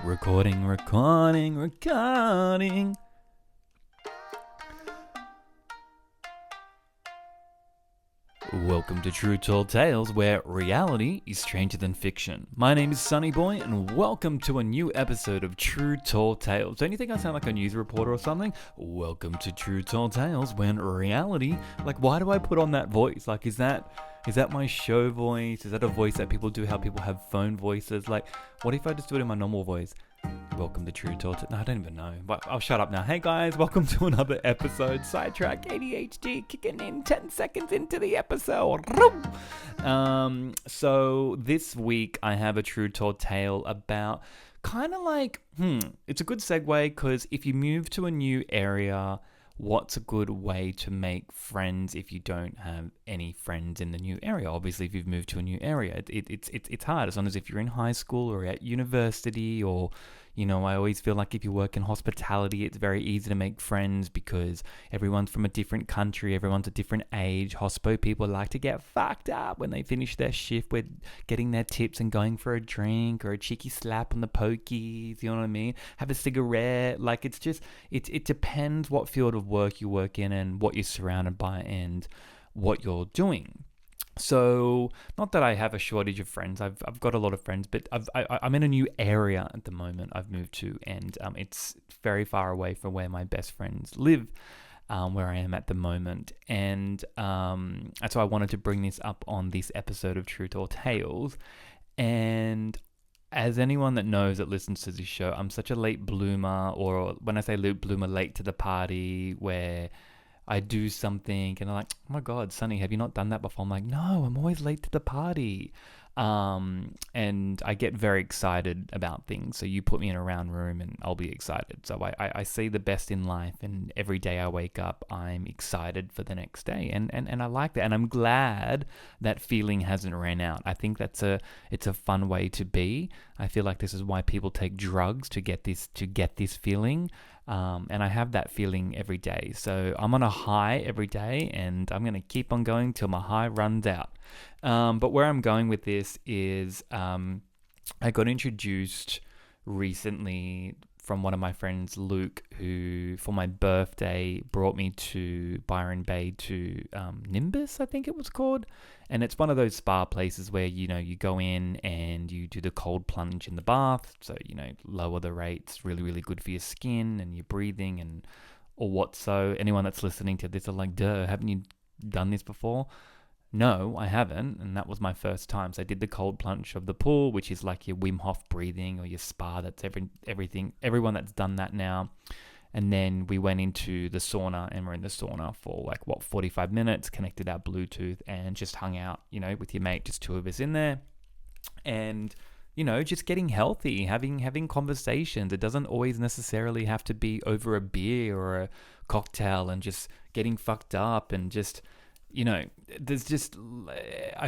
Recording. Welcome to True Tall Tales, where reality is stranger than fiction. My name is Sunny Boy, and welcome to a new episode of True Tall Tales. Don't you think I sound like a news reporter or something? Welcome to True Tall Tales, when reality, why do I put on that voice? Is that my show voice? Is that a voice that people do, how people have phone voices? What if I just do it in my normal voice? Welcome to True Tall Tales. No, I don't even know. But I'll shut up now. Hey guys, welcome to another episode. Sidetrack ADHD kicking in 10 seconds into the episode. So this week I have a True Tall Tale about it's a good segue because if you move to a new area, what's a good way to make friends if you don't have any friends in the new area? Obviously, if you've moved to a new area, it's hard. As long as if you're in high school or at university, or I always feel like if you work in hospitality, it's very easy to make friends because everyone's from a different country, everyone's a different age. Hospo people like to get fucked up when they finish their shift with getting their tips and going for a drink or a cheeky slap on the pokies, you know what I mean? Have a cigarette. It depends what field of work you work in and what you're surrounded by and what you're doing. So, not that I have a shortage of friends. I've got a lot of friends, but I'm in a new area at the moment. I've moved to, and it's very far away from where my best friends live, where I am at the moment. And so I wanted to bring this up on this episode of Truth or Tales. And as anyone that knows that listens to this show, I'm such a late bloomer, or when I say late bloomer, late to the party, where I do something and I'm like, oh my God, Sunny, have you not done that before? I'm like, no, I'm always late to the party. And I get very excited about things. So you put me in a round room and I'll be excited. So I see the best in life, and every day I wake up, I'm excited for the next day. And I like that. And I'm glad that feeling hasn't ran out. I think it's a fun way to be. I feel like this is why people take drugs to get this feeling. And I have that feeling every day. So I'm on a high every day, and I'm going to keep on going till my high runs out. But where I'm going with this is I got introduced recently from one of my friends, Luke, who for my birthday brought me to Byron Bay to Nimbus, I think it was called. And it's one of those spa places where, you go in and you do the cold plunge in the bath. So, lower the rates, really, really good for your skin and your breathing or what. So anyone that's listening to this are like, duh, haven't you done this before? No, I haven't. And that was my first time. So I did the cold plunge of the pool, which is like your Wim Hof breathing or your spa. That's everyone that's done that now. And then we went into the sauna, and we're in the sauna for 45 minutes, connected our Bluetooth and just hung out, with your mate, just two of us in there. And, just getting healthy, having conversations. It doesn't always necessarily have to be over a beer or a cocktail, and just getting fucked up and just, I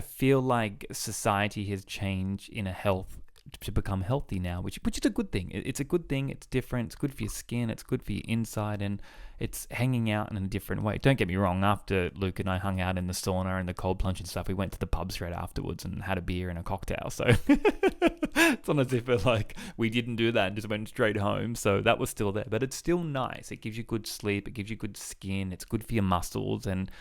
feel like society has changed in a health to become healthy now, which is a good thing. It's a good thing. It's different. It's good for your skin. It's good for your inside, and it's hanging out in a different way. Don't get me wrong. After Luke and I hung out in the sauna and the cold plunge and stuff, we went to the pub straight afterwards and had a beer and a cocktail. So it's not as if we didn't do that and just went straight home. So that was still there, but it's still nice. It gives you good sleep. It gives you good skin. It's good for your muscles, and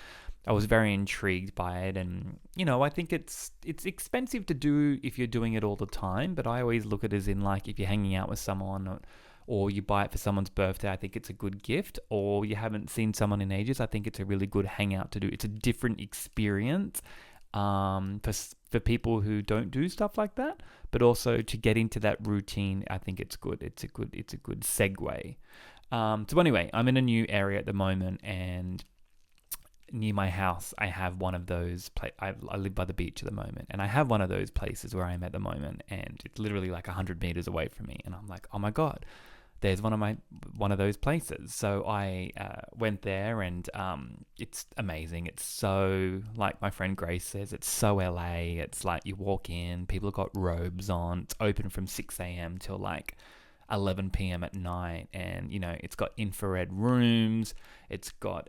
I was very intrigued by it. And I think it's expensive to do if you're doing it all the time, but I always look at it as in if you're hanging out with someone, or you buy it for someone's birthday, I think it's a good gift. Or you haven't seen someone in ages, I think it's a really good hangout to do. It's a different experience for people who don't do stuff like that, but also to get into that routine. I think it's good. It's a good segue. So anyway, I'm in a new area at the moment, and near my house, I have one of those. I live by the beach at the moment, and I have one of those places where I am at the moment, and it's literally 100 meters away from me. And I'm like, oh my God, there's one of those places. So I went there, and it's amazing. It's so, like my friend Grace says, it's so LA. It's like you walk in, people have got robes on. It's open from 6 a.m. till 11 p.m. at night. And, it's got infrared rooms. It's got,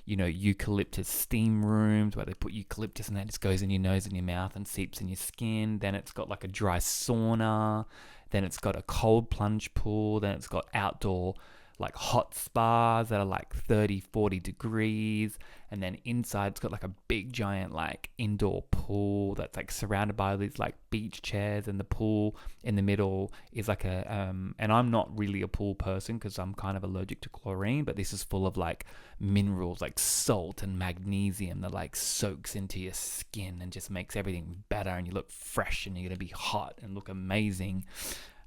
eucalyptus steam rooms where they put eucalyptus and that just goes in your nose and your mouth and seeps in your skin. Then it's got like a dry sauna. Then it's got a cold plunge pool. Then it's got outdoor like hot spas that are like 30, 40 degrees. And then inside it's got like a big giant like indoor pool that's like surrounded by these like beach chairs, and the pool in the middle is like and I'm not really a pool person because I'm kind of allergic to chlorine, but this is full of like minerals like salt and magnesium that like soaks into your skin and just makes everything better, and you look fresh and you're going to be hot and look amazing.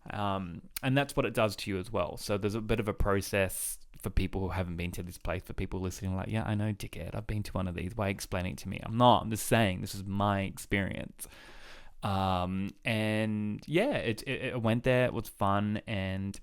And that's what it does to you as well. So there's a bit of a process for people who haven't been to this place, for people listening like, yeah, I know, dickhead, I've been to one of these. Why are you explaining it to me? I'm not. I'm just saying this is my experience. And yeah, it went there. It was fun. And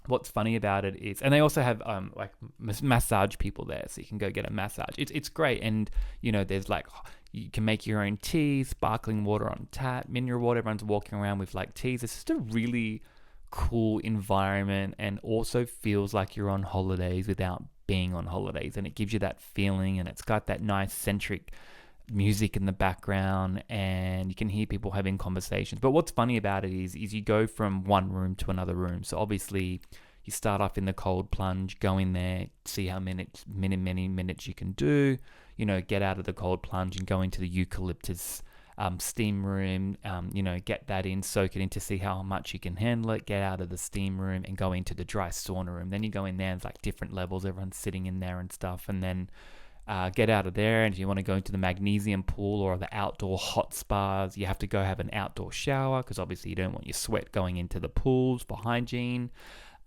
what's funny about it is, and they also have like massage people there, so you can go get a massage. It's great. And there's like, you can make your own tea, sparkling water on tap, mineral water. Everyone's walking around with like teas. It's just a really cool environment, and also feels like you're on holidays without being on holidays. And it gives you that feeling, and it's got that nice centric music in the background, and you can hear people having conversations. But what's funny about it is you go from one room to another room. So obviously you start off in the cold plunge, go in there, see how many minutes you can do, get out of the cold plunge and go into the eucalyptus steam room, get that in, soak it in to see how much you can handle it, get out of the steam room and go into the dry sauna room. Then you go in there, and it's like different levels, everyone's sitting in there and stuff, and then get out of there. And if you want to go into the magnesium pool or the outdoor hot spas, you have to go have an outdoor shower, because obviously you don't want your sweat going into the pools for hygiene.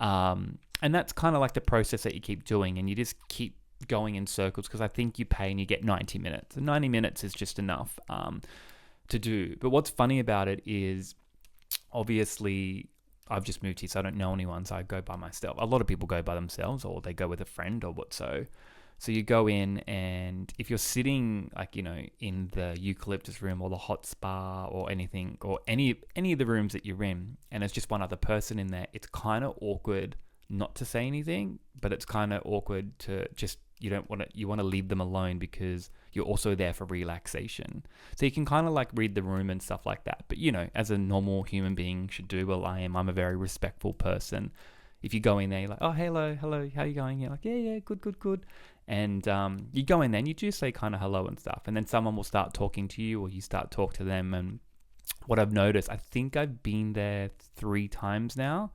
And that's kind of like the process that you keep doing, and you just keep going in circles, because I think you pay and you get 90 minutes. And 90 minutes is just enough to do. But what's funny about it is, obviously, I've just moved here, so I don't know anyone, so I go by myself. A lot of people go by themselves, or they go with a friend or what so. So you go in, and if you're sitting like, in the eucalyptus room or the hot spa or anything, or any of the rooms that you're in, and there's just one other person in there, it's kind of awkward not to say anything, but it's kind of awkward to just, you want to leave them alone, because you're also there for relaxation. So you can kind of like read the room and stuff like that. But, as a normal human being should do, well, I'm a very respectful person. If you go in there, you're like, oh, hello, how you going? You're like, yeah, good. And you go in there and you do say kind of hello and stuff. And then someone will start talking to you, or you start talk to them. And what I've noticed, I think I've been there 3 times now,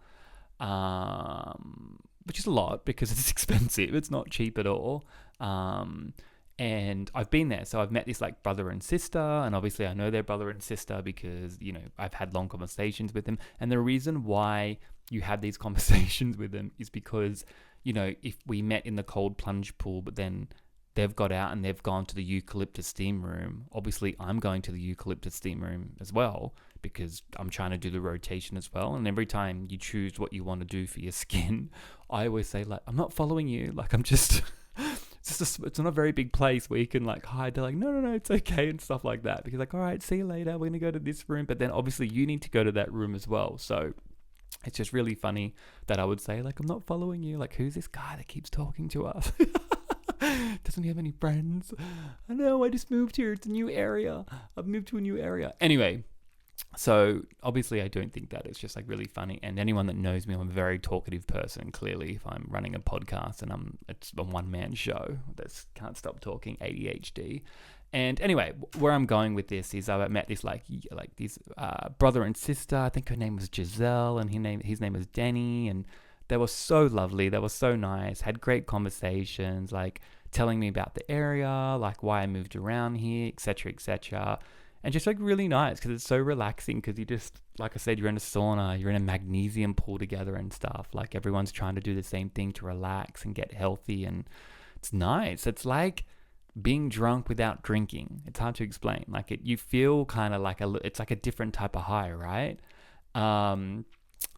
which is a lot because it's expensive. It's not cheap at all. And I've been there. So I've met this like brother and sister, and obviously I know their brother and sister because, I've had long conversations with them. And the reason why you have these conversations with them is because, if we met in the cold plunge pool, but then they've got out and they've gone to the eucalyptus steam room, obviously I'm going to the eucalyptus steam room as well, because I'm trying to do the rotation as well. And every time you choose what you want to do for your skin, I always say like, I'm not following you. Like, I'm just, it's not a very big place where you can like hide. They're like, no, it's okay, and stuff like that. Because like, all right, see you later. We're going to go to this room. But then obviously you need to go to that room as well. So it's just really funny that I would say like, I'm not following you. Like, who's this guy that keeps talking to us? Doesn't he have any friends? I know, I just moved here. It's a new area. I've moved to a new area. Anyway, so obviously I don't think that. It's just like really funny. And anyone that knows me, I'm a very talkative person. Clearly, if I'm running a podcast and it's a one-man show, that can't stop talking, ADHD. And anyway, where I'm going with this is I met this like this brother and sister. I think her name was Giselle, and his name was Danny, and they were so lovely. They were so nice. Had great conversations, like telling me about the area, like why I moved around here, etc., etc. And just like really nice, because it's so relaxing, because you just, like I said, you're in a sauna, you're in a magnesium pool together and stuff. Like everyone's trying to do the same thing to relax and get healthy, and it's nice. It's like being drunk without drinking. It's hard to explain. Like you feel kind of like it's like a different type of high, right?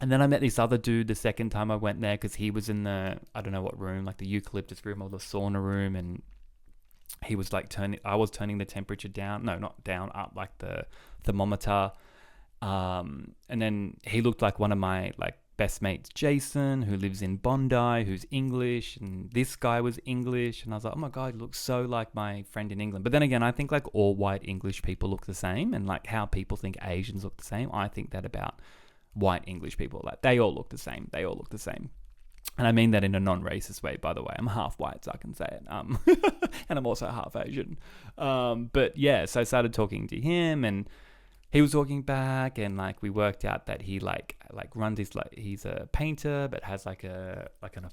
And then I met this other dude the second time I went there, because he was in the, I don't know what room, like the eucalyptus room or the sauna room, and he was like I was turning the temperature down. No, not down, up, like the thermometer. And then he looked like one of my like best mate's Jason, who lives in Bondi, who's English, and this guy was English, and I was like, oh my God, he looks so like my friend in England. But then again, I think like all white English people look the same, and like how people think Asians look the same, I think that about white English people. Like they all look the same. They all look the same. And I mean that in a non-racist way, by the way. I'm half white, so I can say it. And I'm also half Asian. But yeah, so I started talking to him, and he was talking back, and like we worked out that he like runs his, like, he's a painter, but has like a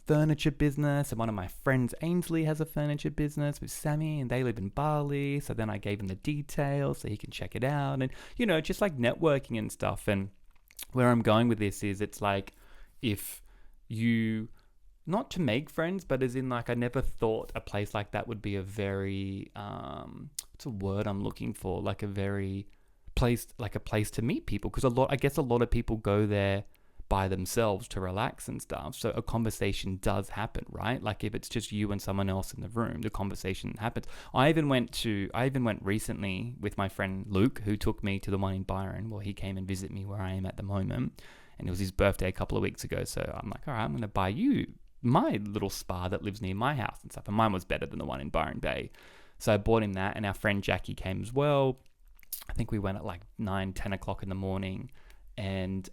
furniture business. And one of my friends, Ainsley, has a furniture business with Sammy, and they live in Bali. So then I gave him the details so he can check it out, and you know, just like networking and stuff. And where I'm going with this is, it's like if you, not to make friends, but as in like I never thought a place like that would be a very what's a word I'm looking for, like a very place, like a place to meet people, because I guess a lot of people go there by themselves to relax and stuff, so a conversation does happen, right? Like if it's just you and someone else in the room, the conversation happens. I even went recently with my friend Luke, who took me to the one in Byron. Well, he came and visit me where I am at the moment, and it was his birthday a couple of weeks ago. So I'm like, all right, I'm going to buy you my little spa that lives near my house and stuff. And mine was better than the one in Byron Bay. So I bought him that, and our friend Jackie came as well. I think we went at like 9-10 o'clock in the morning. And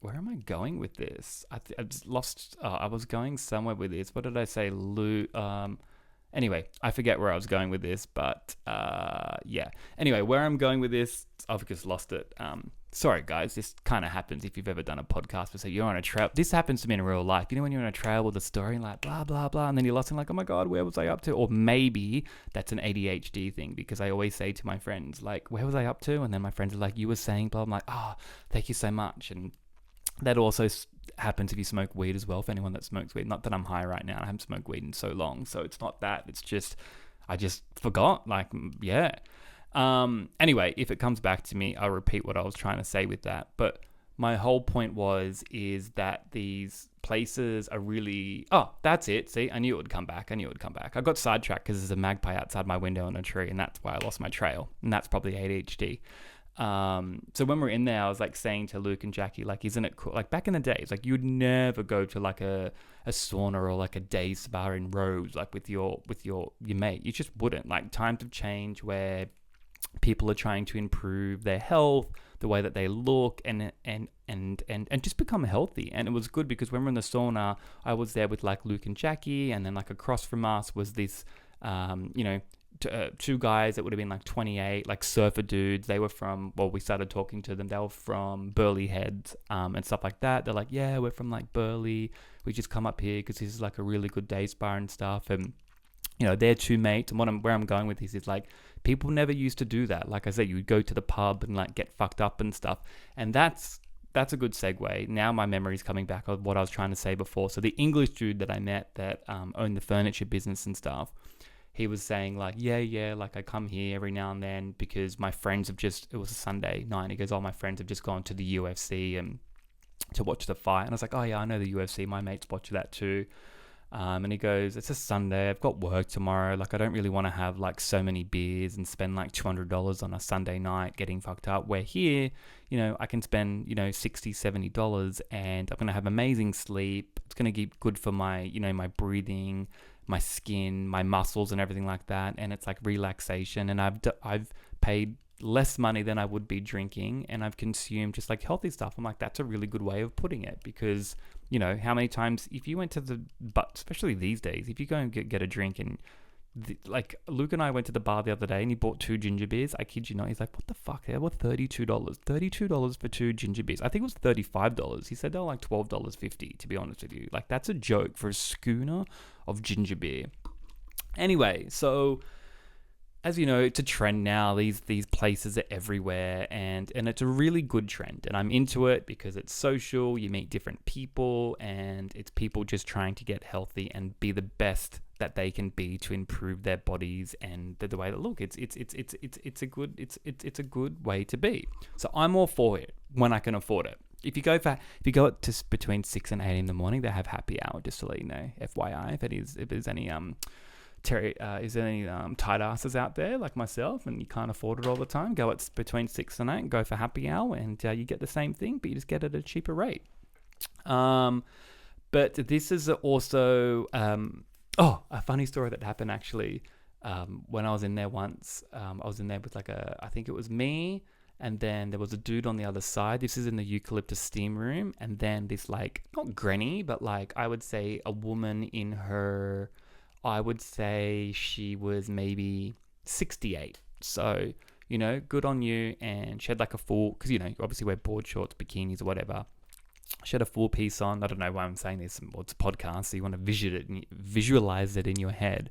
where am I going with this? I just lost, I was going somewhere with this. What did I say? Anyway, I forget where I was going with this, but yeah. Anyway, where I'm going with this, I've just lost it. Sorry, guys, this kind of happens if you've ever done a podcast. But so you're on a trail. This happens to me in real life. You know when you're on a trail with a story and like blah, blah, blah, and then you're lost and like, oh my God, where was I up to? Or maybe that's an ADHD thing, because I always say to my friends, like, where was I up to? And then my friends are like, you were saying blah. I'm like, oh, thank you so much. And that also happens if you smoke weed as well, for anyone that smokes weed. Not that I'm high right now. I haven't smoked weed in so long. So it's not that. It's just, I just forgot. Like, yeah. Anyway, if it comes back to me, I'll repeat what I was trying to say with that. But my whole point is that these places are really, oh, that's it. See, I knew it would come back. I got sidetracked because there's a magpie outside my window on a tree, and that's why I lost my trail. And that's probably ADHD. So when we're in there, I was like saying to Luke and Jackie, like, isn't it cool? Like back in the days, like you'd never go to like a sauna or like a day spa in Rose, like with your mate. You just wouldn't. Like times have changed where people are trying to improve their health, the way that they look, and just become healthy. And it was good because when we're in the sauna, I was there with like Luke and Jackie, and then like across from us was this, two guys that would have been like 28, like surfer dudes. They were from, well, we started talking to them. They were from Burleigh Heads and stuff like that. They're like, yeah, we're from like Burleigh. We just come up here because this is like a really good day spa and stuff. And you know, they're two mates. And where I'm going with this is like, people never used to do that. Like I said, you would go to the pub and like get fucked up and stuff. And that's a good segue. Now my memory's coming back of what I was trying to say before. So the English dude that I met that owned the furniture business and stuff, he was saying like, yeah, like I come here every now and then because my friends it was a Sunday night. He goes, oh, my friends have just gone to the UFC and to watch the fight. And I was like, oh yeah, I know the UFC. My mates watch that too. And he goes, it's a Sunday, I've got work tomorrow, like I don't really want to have like so many beers and spend like $200 on a Sunday night getting fucked up, where here, you know, I can spend, you know, $60-$70 and I'm going to have amazing sleep. It's going to be good for my, you know, my breathing, my skin, my muscles and everything like that. And it's like relaxation, and I've paid less money than I would be drinking, and I've consumed just like healthy stuff. I'm like, that's a really good way of putting it, because you know, how many times, if you went to but especially these days, if you go and get a drink and like Luke and I went to the bar the other day and he bought 2 ginger beers. I kid you not. He's like, what the fuck? They were $32. $32 for 2 ginger beers. I think it was $35. He said they were like $12.50, to be honest with you. Like that's a joke for a schooner of ginger beer. Anyway, so as you know, it's a trend now. These places are everywhere, and it's a really good trend, and I'm into it because it's social. You meet different people, and it's people just trying to get healthy and be the best that they can be to improve their bodies and the way they look. It's a good way to be. So I'm all for it when I can afford it. If you go to between 6 and 8 in the morning, they have happy hour. Just to let you know, FYI, if there's any is there any tight asses out there like myself and you can't afford it all the time, go at between 6 and 8 and go for happy hour, and you get the same thing, but you just get it at a cheaper rate. But this is also a funny story that happened actually. When I was in there once, I was in there with I think it was me, and then there was a dude on the other side. This is in the eucalyptus steam room, and then this not granny, but I would say a woman in her, I would say she was maybe 68. So, good on you. And she had a full, because, you obviously wear board shorts, bikinis or whatever. She had a full piece on. I don't know why I'm saying this. Well, it's a podcast, so you want to visualize it in your head.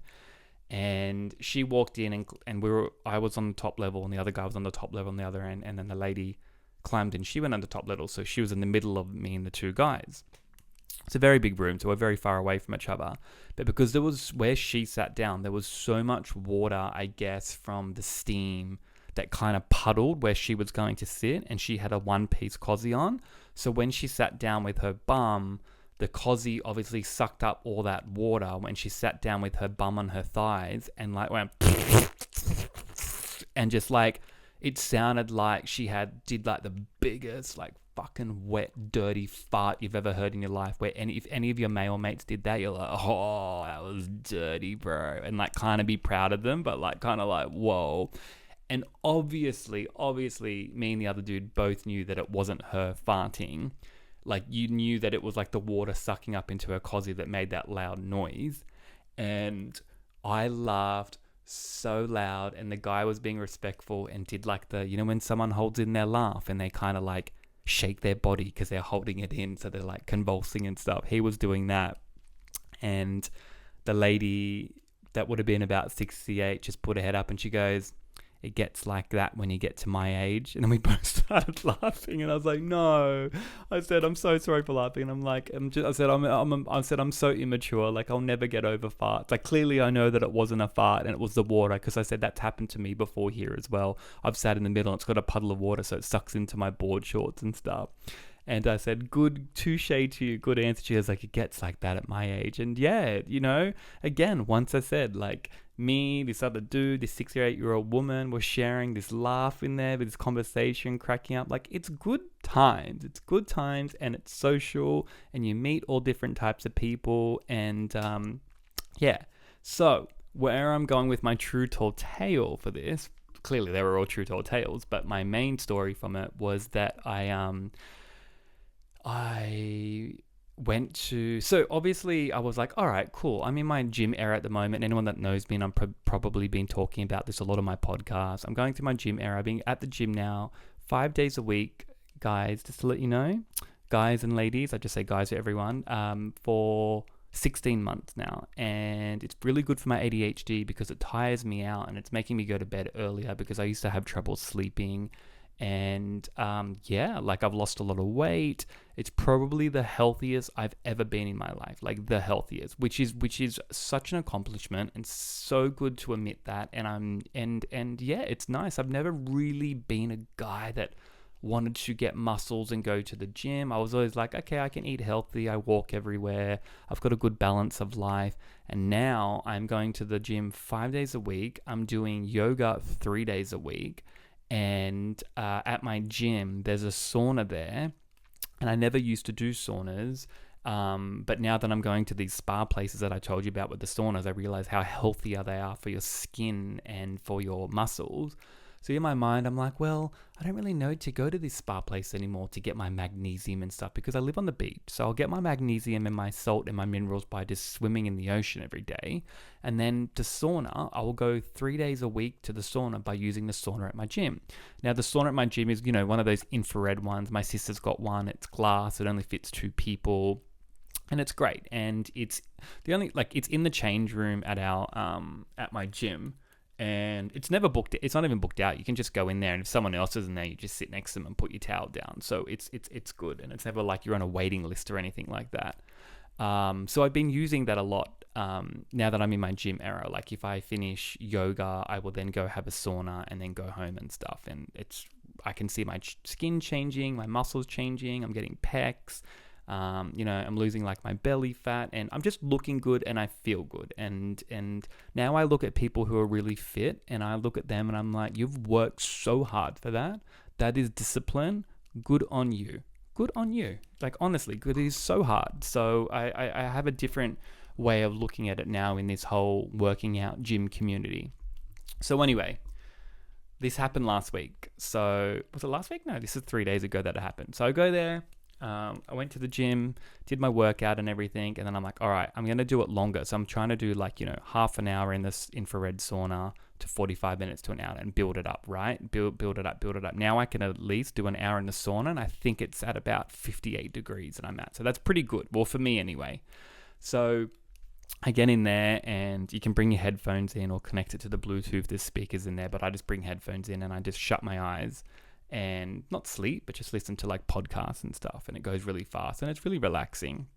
And she walked in, and I was on the top level, and the other guy was on the top level on the other end, and then the lady climbed in. She went on the top level, so she was in the middle of me and the two guys. It's a very big room, so we're very far away from each other. But because there was, where she sat down, there was so much water, I guess, from the steam that kind of puddled where she was going to sit, and she had a one-piece cozy on. So when she sat down with her bum, the cozy obviously sucked up all that water when she sat down with her bum on her thighs, and went and just it sounded like she did the biggest fucking wet dirty fart you've ever heard in your life, where if any of your male mates did that, you're like, oh, that was dirty, bro, and kind of be proud of them, but kind of whoa. And obviously me and the other dude both knew that it wasn't her farting. You knew that it was the water sucking up into her cozy that made that loud noise. And I laughed so loud, and the guy was being respectful and did when someone holds in their laugh and they kind of shake their body because they're holding it in, so they're convulsing and stuff. He was doing that. And the lady that would have been about 68 just put her head up and she goes, "It gets like that when you get to my age." And then we both started laughing, and I was like, "No," I said, "I'm so sorry for laughing." And I said, "I'm so immature. I'll never get over farts. Clearly I know that it wasn't a fart and it was the water," because I said that's happened to me before here as well. I've sat in the middle and it's got a puddle of water, so it sucks into my board shorts and stuff. And I said, "Good, touche to you, good answer." She was like, "It gets like that at my age." And yeah, again, once I said, me, this other dude, this 6 or 8-year-old woman were sharing this laugh in there, with this conversation, cracking up. It's good times. It's good times, and it's social, and you meet all different types of people. And yeah. So where I'm going with my true tall tale for this, clearly they were all true tall tales, but my main story from it was that I went to, so obviously I was all right, cool. I'm in my gym era at the moment. Anyone that knows me, and I'm probably been talking about this a lot on my podcast. I'm going through my gym era, being at the gym now 5 days a week, guys, just to let you know, guys and ladies, I just say guys to everyone, for 16 months now. And it's really good for my ADHD because it tires me out and it's making me go to bed earlier, because I used to have trouble sleeping. And I've lost a lot of weight. It's probably the healthiest I've ever been in my life, the healthiest, which is such an accomplishment, and so good to admit that. And yeah, it's nice. I've never really been a guy that wanted to get muscles and go to the gym. I was always okay, I can eat healthy. I walk everywhere. I've got a good balance of life. And now I'm going to the gym 5 days a week. I'm doing yoga 3 days a week. And at my gym, there's a sauna there, and I never used to do saunas, but now that I'm going to these spa places that I told you about with the saunas, I realize how healthier they are for your skin and for your muscles. So in my mind, I'm well, I don't really know to go to this spa place anymore to get my magnesium and stuff, because I live on the beach. So I'll get my magnesium and my salt and my minerals by just swimming in the ocean every day. And then to sauna, I will go 3 days a week to the sauna by using the sauna at my gym. Now, the sauna at my gym is, one of those infrared ones. My sister's got one. It's glass. It only fits 2 people. And it's great. And it's the only, it's in the change room at at my gym. And it's never booked. It's not even booked out. You can just go in there, and if someone else is in there, you just sit next to them and put your towel down. So it's good, and it's never you're on a waiting list or anything like that. So I've been using that a lot now that I'm in my gym era. If I finish yoga, I will then go have a sauna and then go home and stuff. And I can see my skin changing, my muscles changing. I'm getting pecs. I'm losing my belly fat, and I'm just looking good, and I feel good. And now I look at people who are really fit, and I look at them and I'm you've worked so hard for that. That is discipline. Good on you. good on you. Like, honestly, good. It is so hard. So I have a different way of looking at it now in this whole working out gym community. So anyway, this happened last week. So was it last week? No, this is 3 days ago that it happened. So I go there. I went to the gym, did my workout and everything, and then I'm like, all right, I'm going to do it longer. So I'm trying to do like, half an hour in this infrared sauna to 45 minutes to an hour and build it up, right? Build it up. Now I can at least do an hour in the sauna, and I think it's at about 58 degrees that I'm at. So that's pretty good. Well, for me anyway. So I get in there, and you can bring your headphones in or connect it to the Bluetooth. There's speakers in there, but I just bring headphones in and I just shut my eyes and not sleep, but just listen to like podcasts and stuff. And it goes really fast and it's really relaxing.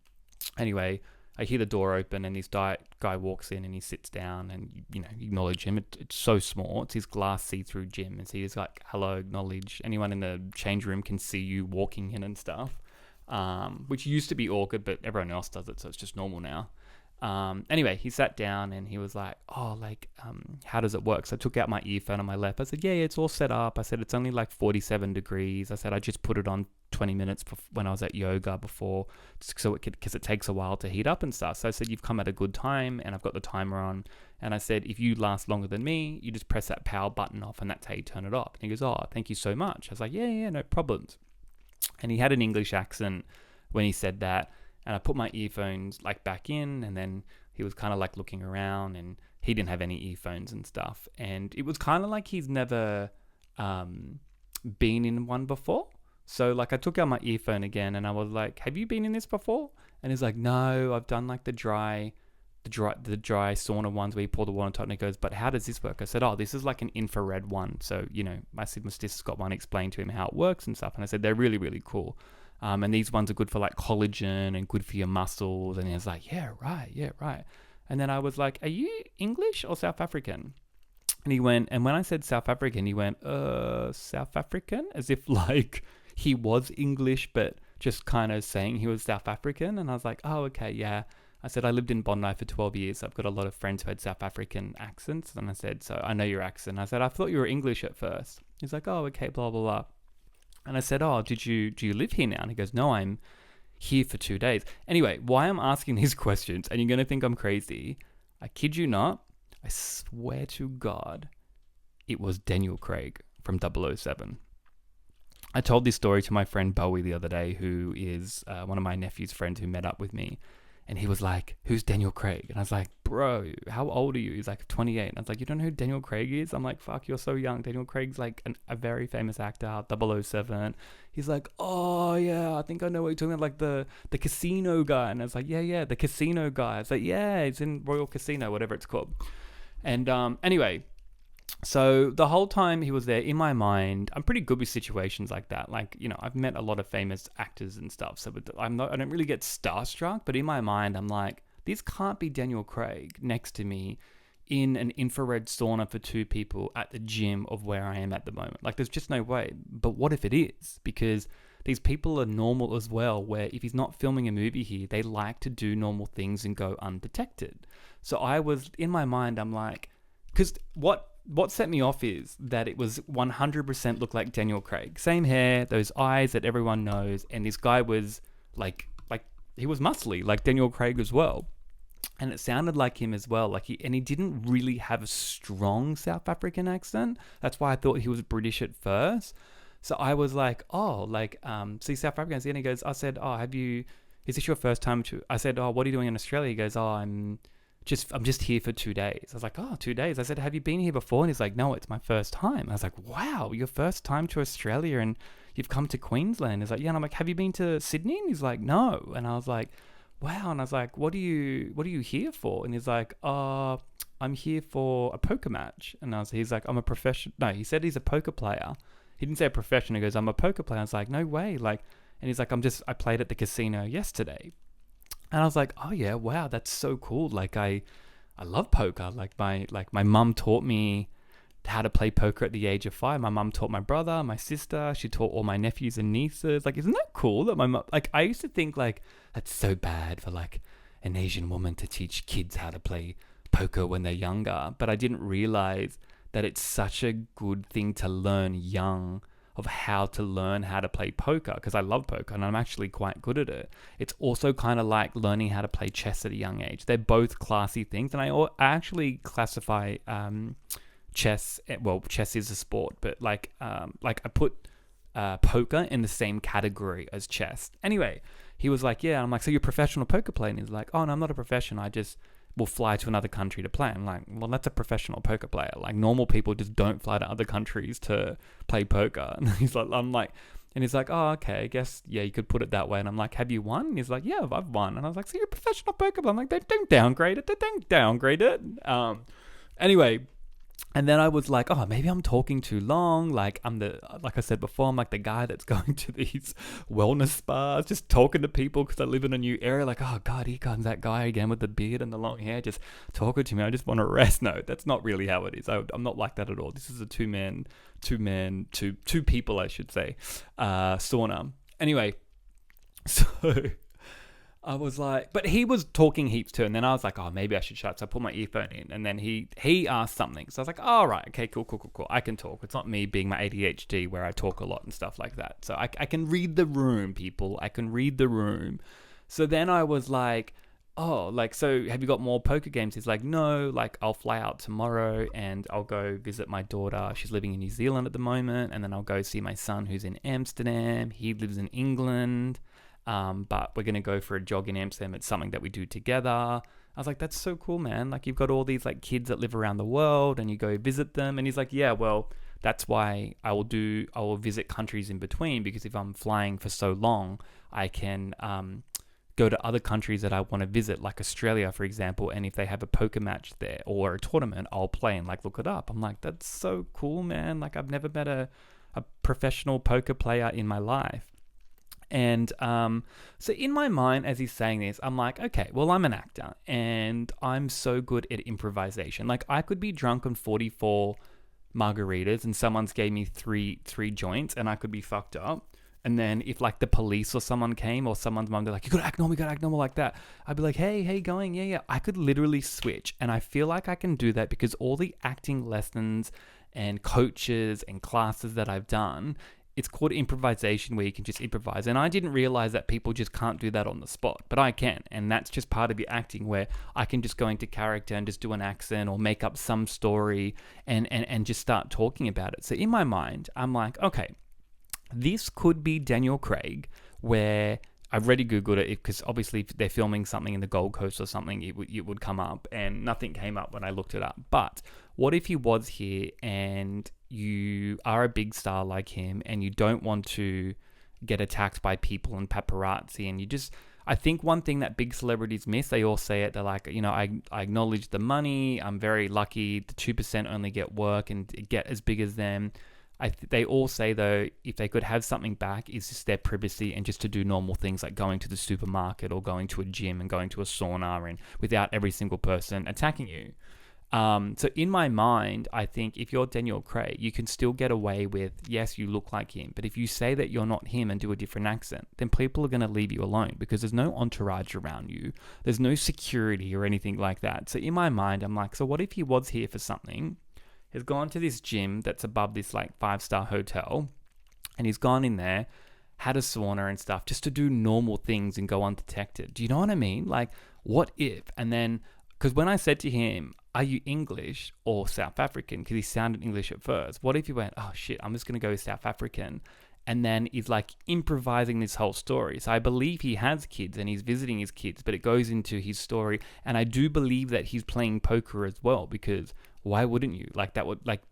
Anyway, I hear the door open and this guy walks in and he sits down and, you acknowledge him. It's so small. It's his glass see-through gym. And so he's like, hello, acknowledge. Anyone in the change room can see you walking in and stuff, which used to be awkward, but everyone else does it. So it's just normal now. Anyway, he sat down and he was like, how does it work? So I took out my earphone on my left. I said, yeah, it's all set up. I said, it's only like 47 degrees. I said, I just put it on 20 minutes when I was at yoga before, because it takes a while to heat up and stuff. So I said, you've come at a good time, and I've got the timer on. And I said, if you last longer than me, you just press that power button off and that's how you turn it off. And he goes, oh, thank you so much. I was like, yeah, no problems. And he had an English accent when he said that. And I put my earphones like back in, and then he was kind of like looking around, and he didn't have any earphones and stuff. And it was kind of like he's never been in one before. So like I took out my earphone again and I was like, have you been in this before? And he's like, no, I've done like the dry sauna ones where you pour the water on top, and he goes, but how does this work? I said, oh, this is like an infrared one. So, my sister's got one, explained to him how it works and stuff. And I said, they're really, really cool. And these ones are good for like collagen and good for your muscles. And he was like, yeah, right. And then I was like, are you English or South African? And he went, and when I said South African, he went, South African? As if like he was English, but just kind of saying he was South African. And I was like, oh, okay, yeah. I said, I lived in Bondi for 12 years. So I've got a lot of friends who had South African accents. And I said, so I know your accent. I said, I thought you were English at first. He's like, oh, okay, blah, blah, blah. And I said, oh, do you live here now? And he goes, no, I'm here for 2 days. Anyway, why I'm asking these questions, and you're going to think I'm crazy, I kid you not, I swear to God, it was Daniel Craig from 007. I told this story to my friend Bowie the other day, who is one of my nephew's friends who met up with me. And he was like, who's Daniel Craig? And I was like, bro, how old are you? He's like, 28. And I was like, you don't know who Daniel Craig is? I'm like, fuck, you're so young. Daniel Craig's like a very famous actor, 007. He's like, oh, yeah, I think I know what you're talking about, like the casino guy. And I was like, yeah, the casino guy. I was like, yeah, it's in Royal Casino, whatever it's called. And anyway, so the whole time he was there, in my mind, I'm pretty good with situations like that. Like, I've met a lot of famous actors and stuff, so I don't really get starstruck, but in my mind, I'm like, this can't be Daniel Craig next to me in an infrared sauna for two people at the gym of where I am at the moment. Like, there's just no way. But what if it is? Because these people are normal as well, where if he's not filming a movie here, they like to do normal things and go undetected. So I was, in my mind, I'm like, because what set me off is that it was 100% looked like Daniel Craig. Same hair, those eyes that everyone knows, and this guy was like he was muscly, like Daniel Craig as well. And it sounded like him as well. He didn't really have a strong South African accent. That's why I thought he was British at first. So I was like, see, South Africans. And he goes, I said, oh, is this your first time I said, oh, what are you doing in Australia? He goes, oh, I'm just here for 2 days. I was like, oh, 2 days. I said, have you been here before? And he's like, no, it's my first time. I was like, wow, your first time to Australia and you've come to Queensland. He's like, yeah. And I'm like, have you been to Sydney? And he's like, no. And I was like, wow. And I was like, what are you here for? And he's like, I'm here for a poker match. And he's like, I'm a professional. No, he said he's a poker player. He didn't say a professional. He goes, I'm a poker player. I was like, no way. And he's like, I played at the casino yesterday. And I was like, oh yeah, wow, that's so cool. I love poker. My mum taught me how to play poker at the age of 5. My mum taught my brother, my sister. She taught all my nephews and nieces. Isn't that cool that my mum? I used to think that's so bad for an Asian woman to teach kids how to play poker when they're younger. But I didn't realize that it's such a good thing to learn young of how to learn how to play poker, because I love poker and I'm actually quite good at it. It's also kind of like learning how to play chess at a young age. They're both classy things, and I actually classify chess. Well, chess is a sport, but like I put poker in the same category as chess. Anyway, he was like, yeah. I'm like, so you're a professional poker player? And he's like, oh no, I'm not a professional. I just will fly to another country to play. I'm like, well, that's a professional poker player. Like, normal people just don't fly to other countries to play poker. And he's like, oh, okay, I guess, yeah, you could put it that way. And I'm like, have you won? And he's like, yeah, I've won. And I was like, so you're a professional poker player? I'm like, don't downgrade it. Don't downgrade it. Anyway, and then I was like, oh, maybe I'm talking too long. Like I said before, I'm like the guy that's going to these wellness spas, just talking to people because I live in a new area. Like, oh God, here comes that guy again with the beard and the long hair, just talking to me. I just want to rest. No, that's not really how it is. I'm not like that at all. This is a two people, I should say, sauna. Anyway, so I was like, but he was talking heaps too. And then I was like, oh, maybe I should shut. So I put my earphone in, and then he asked something. So I was like, all right, okay, cool. I can talk. It's not me being my ADHD where I talk a lot and stuff like that. So I can read the room, people. I can read the room. So then I was like, oh, like, so have you got more poker games? He's like, no, like, I'll fly out tomorrow and I'll go visit my daughter. She's living in New Zealand at the moment. And then I'll go see my son who's in Amsterdam. He lives in England. But we're going to go for a jog in Amsterdam. It's something that we do together. I was like, that's so cool, man. Like, you've got all these like kids that live around the world and you go visit them. And he's like, yeah, well, that's why I will visit countries in between, because if I'm flying for so long, I can, go to other countries that I want to visit, like Australia, for example. And if they have a poker match there or a tournament, I'll play and like look it up. I'm like, that's so cool, man. Like, I've never met a professional poker player in my life. And so in my mind, as he's saying this, I'm like, okay, well, I'm an actor and I'm so good at improvisation. Like, I could be drunk on 44 margaritas and someone's gave me three joints and I could be fucked up. And then if like the police or someone came or someone's mum, they're like, you gotta act normal like that. I'd be like, hey, going? Yeah. I could literally switch. And I feel like I can do that because all the acting lessons and coaches and classes that I've done, it's called improvisation, where you can just improvise. And I didn't realize that people just can't do that on the spot, but I can. And that's just part of your acting, where I can just go into character and just do an accent or make up some story and just start talking about it. So in my mind, I'm like, okay, this could be Daniel Craig, where I've already Googled it, because obviously if they're filming something in the Gold Coast or something, it would come up, and nothing came up when I looked it up. But what if he was here and you are a big star like him and you don't want to get attacked by people and paparazzi, and you just, I think one thing that big celebrities miss, they all say it, they're like, I acknowledge the money, I'm very lucky, the 2% only get work and get as big as them. They all say, though, if they could have something back, is just their privacy and just to do normal things like going to the supermarket or going to a gym and going to a sauna, and without every single person attacking you. So in my mind, I think if you're Daniel Craig, you can still get away with, yes, you look like him. But if you say that you're not him and do a different accent, then people are going to leave you alone, because there's no entourage around you. There's no security or anything like that. So in my mind, I'm like, so what if he was here for something? He's gone to this gym that's above this like 5-star hotel, and he's gone in there, had a sauna and stuff, just to do normal things and go undetected. Do you know what I mean? Like, what if? And then, because when I said to him, are you English or South African? Because he sounded English at first. What if he went, oh shit, I'm just going to go South African? And then he's like improvising this whole story. So I believe he has kids and he's visiting his kids, but it goes into his story. And I do believe that he's playing poker as well, because why wouldn't you? Like, that would, like,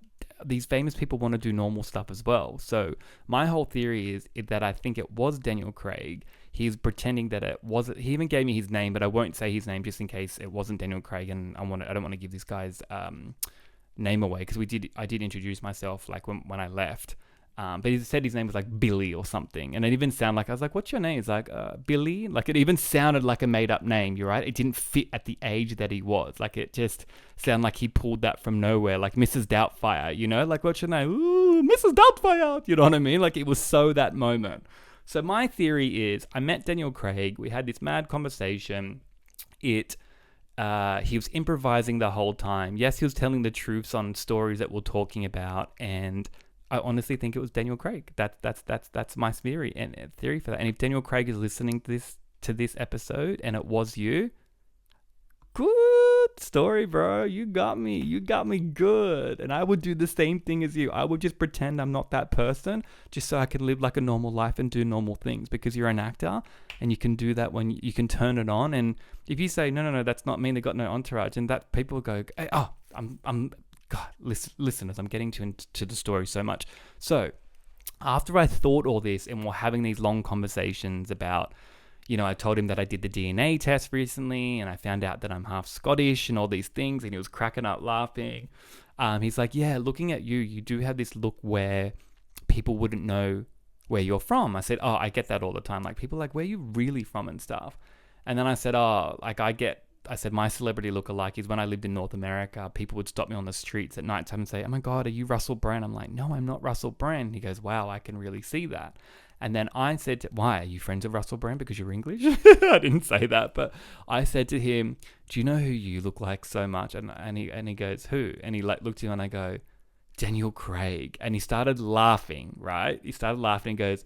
these famous people want to do normal stuff as well. So my whole theory is that I think it was Daniel Craig. He's pretending that it wasn't. He even gave me his name, but I won't say his name just in case it wasn't Daniel Craig. And I don't want to give this guy's name away, because I did introduce myself like when I left. But he said his name was like Billy or something. And it even sounded like, I was like, what's your name? He's like, Billy. Like, it even sounded like a made up name. You're right. It didn't fit at the age that he was. Like, it just sounded like he pulled that from nowhere. Like Mrs. Doubtfire, you know, like, what's your name? Ooh, Mrs. Doubtfire. You know what I mean? Like, it was so that moment. So my theory is, I met Daniel Craig. We had this mad conversation. He was improvising the whole time. Yes, he was telling the truths on stories that we're talking about. And I honestly think it was Daniel Craig. That's my theory for that. And if Daniel Craig is listening to this episode and it was you, good story, bro. You got me. You got me good. And I would do the same thing as you. I would just pretend I'm not that person just so I can live like a normal life and do normal things, because you're an actor and you can do that when you can turn it on. And if you say, no, that's not me, they got no entourage, and that people go, hey, I'm God, listen, as I'm getting to the story so much. So after I thought all this and we're having these long conversations about, I told him that I did the DNA test recently and I found out that I'm half Scottish and all these things, and he was cracking up laughing. He's like, yeah, looking at you, you do have this look where people wouldn't know where you're from. I said, I get that all the time. Like, people are like, where are you really from and stuff? And then I said, I said, my celebrity lookalike is when I lived in North America, people would stop me on the streets at night time and say, oh my God, are you Russell Brand? I'm like, no, I'm not Russell Brand. He goes, wow, I can really see that. And then I said, why, are you friends with Russell Brand because you're English? I didn't say that, but I said to him, do you know who you look like so much? And he goes, who? And he looked at me and I go, Daniel Craig. And he started laughing, right? He started laughing and goes,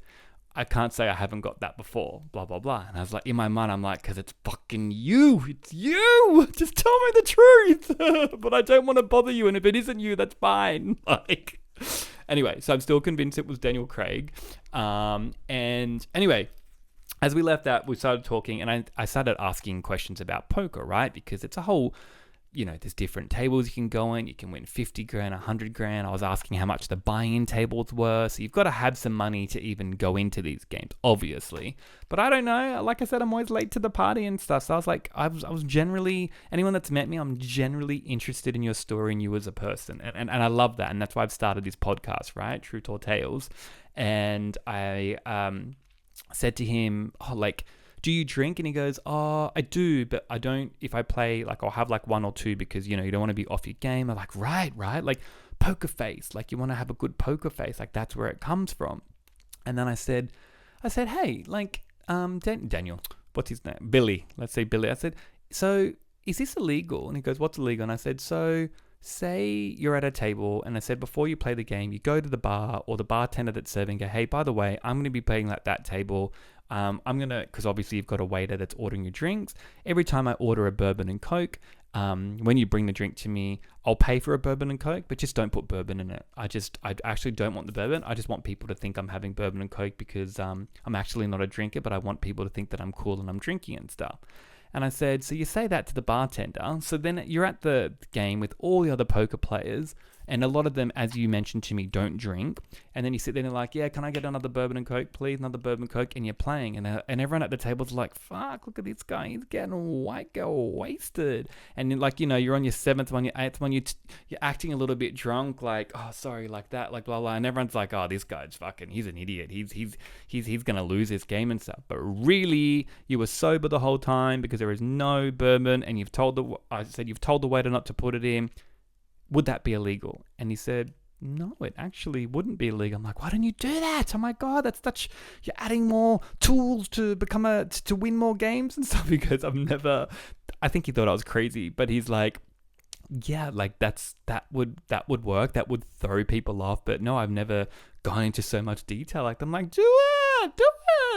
I can't say I haven't got that before, blah, blah, blah. And I was like, in my mind, I'm like, because it's fucking you. It's you. Just tell me the truth. But I don't want to bother you. And if it isn't you, that's fine. Like, anyway, so I'm still convinced it was Daniel Craig. And anyway, as we left that, we started talking and I started asking questions about poker, right? Because it's a whole, there's different tables you can go in. You can win 50 grand, 100 grand. I was asking how much the buy-in tables were. So you've got to have some money to even go into these games, obviously. But I don't know. Like I said, I'm always late to the party and stuff. So I was like, I was generally, anyone that's met me, I'm generally interested in your story and you as a person. And I love that. And that's why I've started this podcast, right? True Tall Tales. And I said to him, do you drink? And he goes, I do, but I don't, if I play, like, I'll have like one or two because, you don't want to be off your game. I'm like, right, like poker face, like you want to have a good poker face, like that's where it comes from. And then I said, hey, like, Daniel, what's his name? Billy, let's say Billy. I said, so is this illegal? And he goes, what's illegal? And I said, so say you're at a table and I said, before you play the game, you go to the bar or the bartender that's serving, go, hey, by the way, I'm going to be playing like that table. Because obviously you've got a waiter that's ordering your drinks. Every time I order a bourbon and Coke, when you bring the drink to me, I'll pay for a bourbon and Coke, but just don't put bourbon in it. I actually don't want the bourbon. I just want people to think I'm having bourbon and Coke because I'm actually not a drinker, but I want people to think that I'm cool and I'm drinking and stuff. And I said, so you say that to the bartender. So then you're at the game with all the other poker players. And a lot of them, as you mentioned to me, don't drink. And then you sit there and they're like, yeah, can I get another bourbon and Coke, please? Another bourbon and Coke. And you're playing. And everyone at the table's like, fuck, look at this guy. He's getting wasted. And you're on your seventh one, your eighth one. You're acting a little bit drunk, like, oh, sorry, like that, like blah, blah. And everyone's like, oh, this guy's fucking, he's an idiot. He's going to lose this game and stuff. But really, you were sober the whole time because there is no bourbon. And you've told the waiter not to put it in. Would that be illegal? And he said, no, it actually wouldn't be illegal. I'm like, why don't you do that? Oh my God, you're adding more tools to to win more games and stuff. Because I think he thought I was crazy, but he's like, yeah, like that would work. That would throw people off. But no, I've never gone into so much detail. Like, I'm like, do it.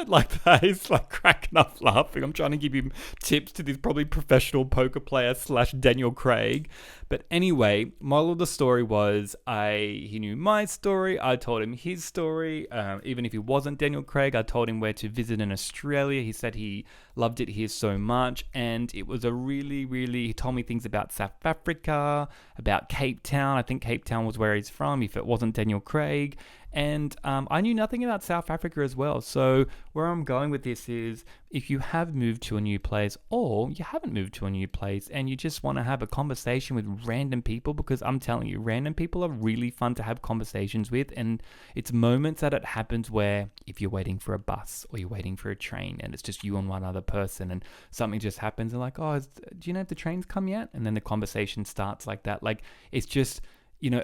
Like that. He's like cracking up laughing. I'm trying to give him tips to this probably professional poker player / Daniel Craig. But anyway, moral of the story was he knew my story. I told him his story. Even if he wasn't Daniel Craig, I told him where to visit in Australia. He said he loved it here so much. And it was he told me things about South Africa, about Cape Town. I think Cape Town was where he's from, if it wasn't Daniel Craig. And I knew nothing about South Africa as well. So where I'm going with this is, if you have moved to a new place or you haven't moved to a new place and you just want to have a conversation with random people, because I'm telling you, random people are really fun to have conversations with. And it's moments that it happens where if you're waiting for a bus or you're waiting for a train and it's just you and one other person and something just happens and like, do you know if the train's come yet? And then the conversation starts like that. Like, it's just...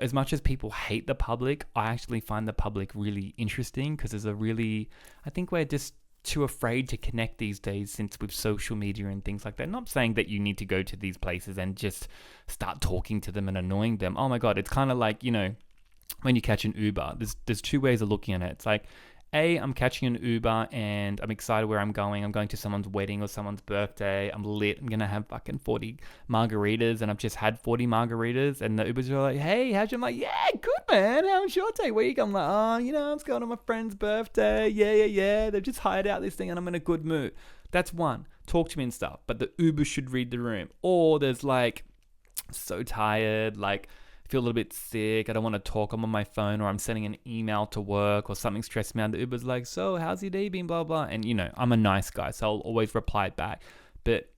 as much as people hate the public, I actually find the public really interesting because I think we're just too afraid to connect these days since with social media and things like that. Not saying that you need to go to these places and just start talking to them and annoying them. Oh my God, it's kind of like, when you catch an Uber, there's two ways of looking at it. It's like, A, I'm catching an Uber and I'm excited where I'm going. I'm going to someone's wedding or someone's birthday. I'm lit. I'm going to have fucking 40 margaritas and I've just had 40 margaritas. And the Ubers are like, hey, how's your... I'm like, yeah, good, man. How's your day? Week? I'm like, oh, you know, I'm just going to my friend's birthday. Yeah. They've just hired out this thing and I'm in a good mood. That's one. Talk to me and stuff. But the Uber should read the room. Or there's like, so tired, like, feel a little bit sick, I don't want to talk, I'm on my phone, or I'm sending an email to work, or something stressed me out. The Uber's like, so how's your day been, blah blah. And you know, I'm a nice guy, so I'll always reply back, but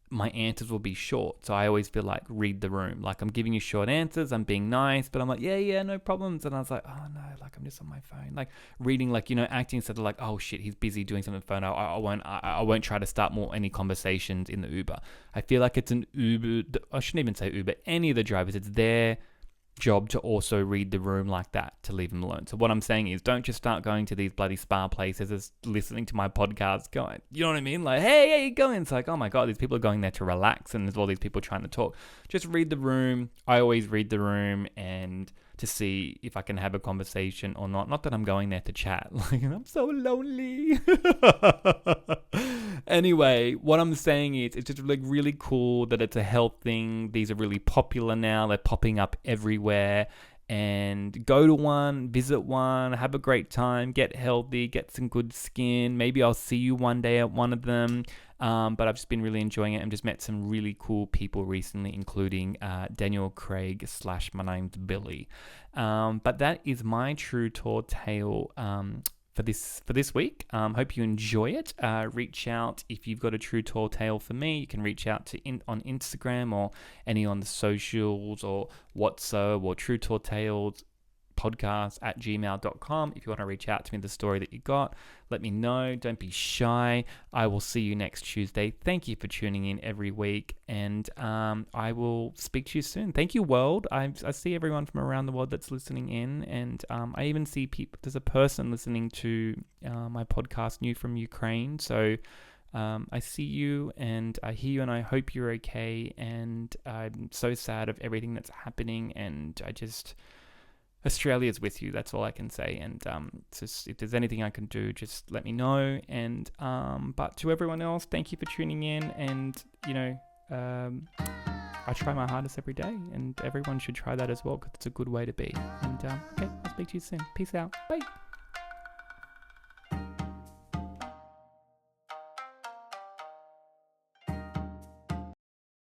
my answers will be short. So I always feel like, read the room, like I'm giving you short answers, I'm being nice, but I'm like, yeah, no problems. And I was like, oh no, like I'm just on my phone, like reading, like, you know, acting instead of like, oh shit, he's busy doing something on the phone. I won't try to start any conversations in the Uber. I feel like it's an Uber, I shouldn't even say Uber, any of the drivers, it's their job to also read the room like that, to leave them alone. So what I'm saying is, don't just start going to these bloody spa places as listening to my podcast going, you know what I mean? Like, hey, how you going? It's like, oh my God, these people are going there to relax and there's all these people trying to talk. Just read the room. I always read the room and to see if I can have a conversation or not. Not that I'm going there to chat. Like, I'm so lonely. Anyway, what I'm saying is, it's just like really cool that it's a health thing. These are really popular now. They're popping up everywhere. And go to one, visit one, have a great time, get healthy, get some good skin. Maybe I'll see you one day at one of them. But I've just been really enjoying it and just met some really cool people recently, including Daniel Craig / my name's Billy. But that is my true tall tale for this week. Hope you enjoy it. Reach out if you've got a true tall tale for me. You can reach out to on Instagram or any on the socials or WhatsApp or True Tall Tales podcast at gmail.com. If you want to reach out to me the story that you got, let me know. Don't be shy. I will see you next Tuesday. Thank you for tuning in every week, and I will speak to you soon. Thank you, world. I see everyone from around the world that's listening in, and I even see people. There's a person listening to my podcast new from Ukraine, so I see you and I hear you and I hope you're okay, and I'm so sad of everything that's happening, and Australia's with you. That's all I can say. And just, if there's anything I can do, just let me know. And but to everyone else, thank you for tuning in. And you know, I try my hardest every day, and everyone should try that as well, because it's a good way to be. And okay, I'll speak to you soon. Peace out. Bye.